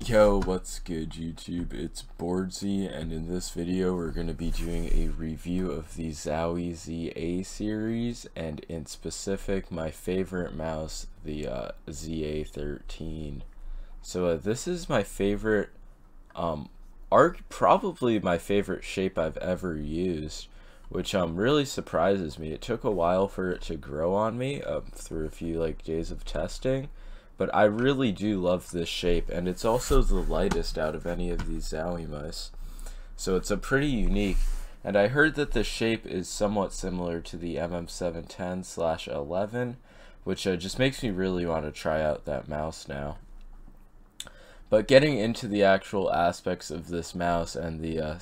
Yo, what's good YouTube? It's boardzy, and in this video we're going to be doing a review of the Zowie ZA series, and in specific my favorite mouse, the ZA13. So this is my favorite, probably my favorite shape I've ever used, which really surprises me. It took a while for it to grow on me through a few days of testing. But I really do love this shape, and it's also the lightest out of any of these Zowie mice. So it's a pretty unique, and I heard that the shape is somewhat similar to the MM710/11, which just makes me really want to try out that mouse now. But getting into the actual aspects of this mouse and the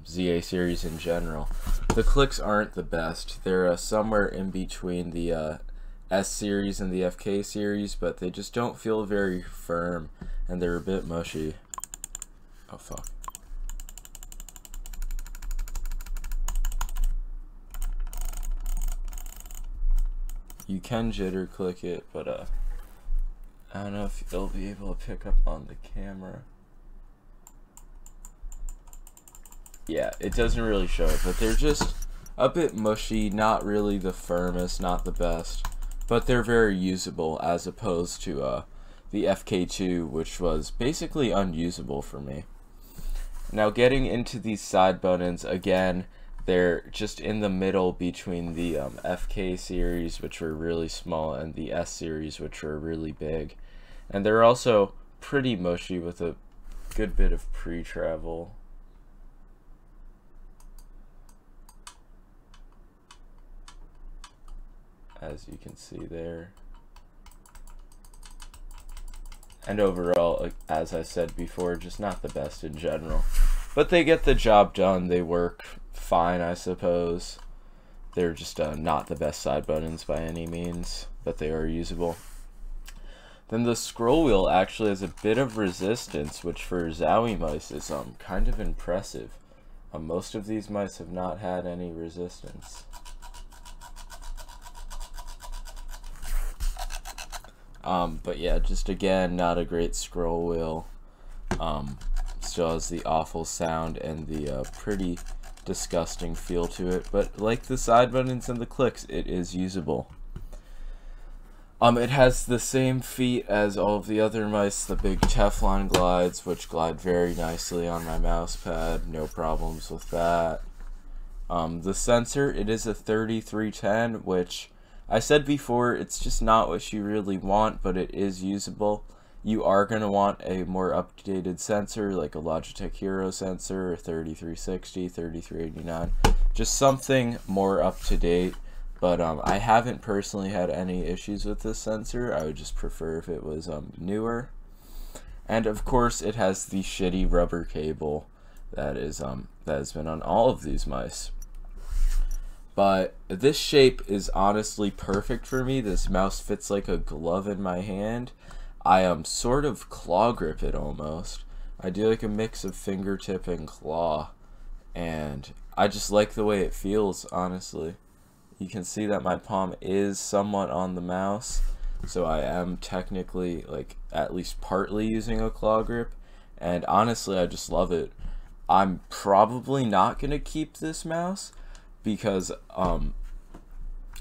ZA series in general, the clicks aren't the best. They're somewhere in between the S series and the FK series, but they just don't feel very firm, and they're a bit mushy. Oh fuck. You can jitter click it, but I don't know if you'll be able to pick up on the camera. Yeah, it doesn't really show it, but they're just a bit mushy, not really the firmest, not the best. But they're very usable as opposed to the FK2, which was basically unusable for me. Now getting into these side buttons, again, they're just in the middle between the FK series, which were really small, and the S series, which were really big. And they're also pretty mushy with a good bit of pre-travel. As you can see there. And overall, as I said before, just not the best in general. But they get the job done. They work fine, I suppose. They're just not the best side buttons by any means, but they are usable. Then the scroll wheel actually has a bit of resistance, which for Zowie mice is kind of impressive. Most of these mice have not had any resistance. But yeah, just again, not a great scroll wheel. Still has the awful sound and the pretty disgusting feel to it. But like the side buttons and the clicks, it is usable. It has the same feet as all of the other mice, the big Teflon glides, which glide very nicely on my mouse pad. No problems with that. The sensor, it is a 3310, which I said before, it's just not what you really want, but it is usable. You are going to want a more updated sensor, like a Logitech Hero sensor, or 3360, 3389. Just something more up to date, but I haven't personally had any issues with this sensor. I would just prefer if it was newer. And of course, it has the shitty rubber cable that has been on all of these mice. But this shape is honestly perfect for me. This mouse fits like a glove in my hand. I sort of claw grip it almost. I do like a mix of fingertip and claw. And I just like the way it feels, honestly. You can see that my palm is somewhat on the mouse. So I am technically, at least partly using a claw grip. And honestly, I just love it. I'm probably not going to keep this mouse, because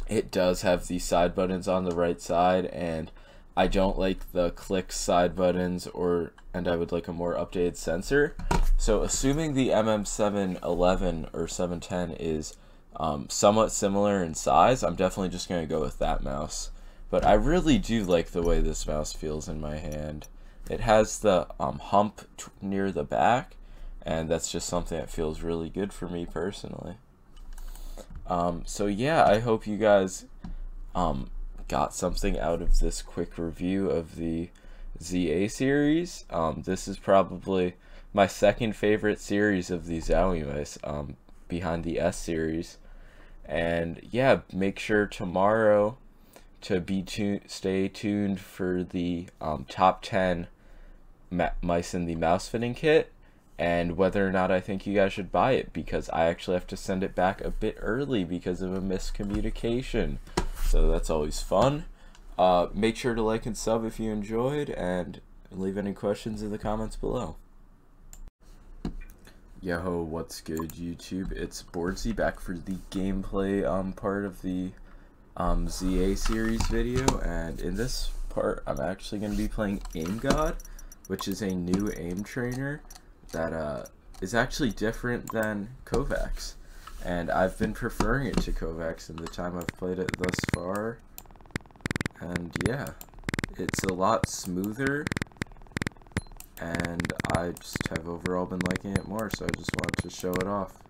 it does have the side buttons on the right side, and I don't like the click side buttons, and I would like a more updated sensor. So assuming the MM711 or 710 is somewhat similar in size, I'm definitely just going to go with that mouse. But I really do like the way this mouse feels in my hand. It has the hump near the back, and that's just something that feels really good for me personally. So yeah, I hope you guys got something out of this quick review of the ZA series. This is probably my second favorite series of the Zowie mice, behind the S series. And yeah, make sure tomorrow to stay tuned for the top 10 mice in the mouse fitting kit, and whether or not I think you guys should buy it, because I actually have to send it back a bit early because of a miscommunication. So that's always fun. Make sure to like and sub if you enjoyed, and and leave any questions in the comments below. Yo, what's good YouTube? It's boardzy back for the gameplay part of the ZA series video, and in this part I'm actually going to be playing Aim God, which is a new aim trainer that is actually different than Kovacs, and I've been preferring it to Kovacs in the time I've played it thus far. And yeah, it's a lot smoother, and I just have overall been liking it more, so I just wanted to show it off.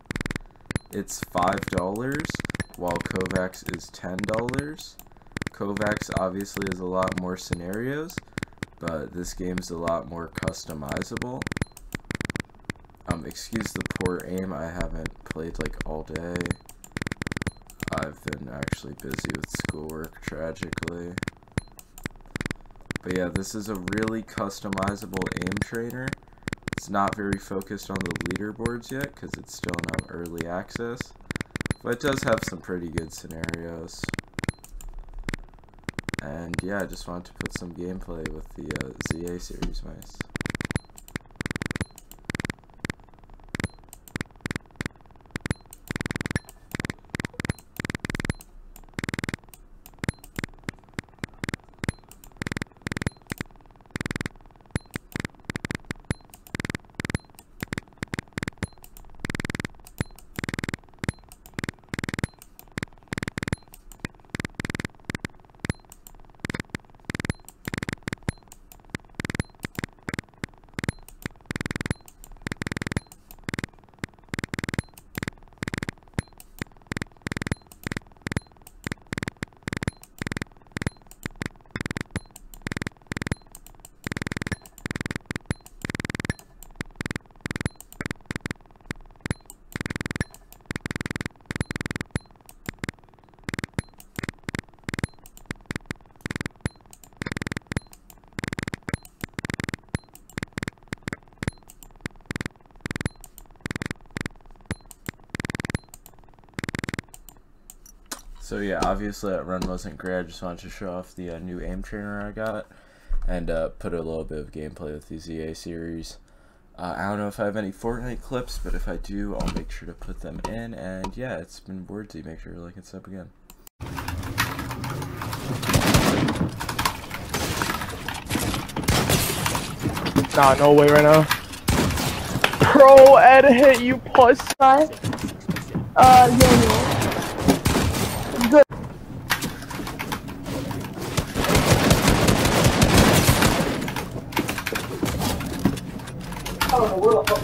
It's $5, while Kovacs is $10. Kovacs obviously has a lot more scenarios, but this game's a lot more customizable. Excuse the poor aim, I haven't played like all day. I've been actually busy with schoolwork, tragically. But yeah, this is a really customizable aim trainer. It's not very focused on the leaderboards yet, because it's still in early access. But it does have some pretty good scenarios. And yeah, I just wanted to put some gameplay with the ZA series mice. So yeah, obviously that run wasn't great. I just wanted to show off the new aim trainer I got, and put a little bit of gameplay with the ZA series. I don't know if I have any Fortnite clips, but if I do, I'll make sure to put them in. And yeah, it's been boardzy. Make sure to like and sub again. Nah, no way right now. Pro Ed hit you plus sign. Yeah. Good. I don't know where the fuck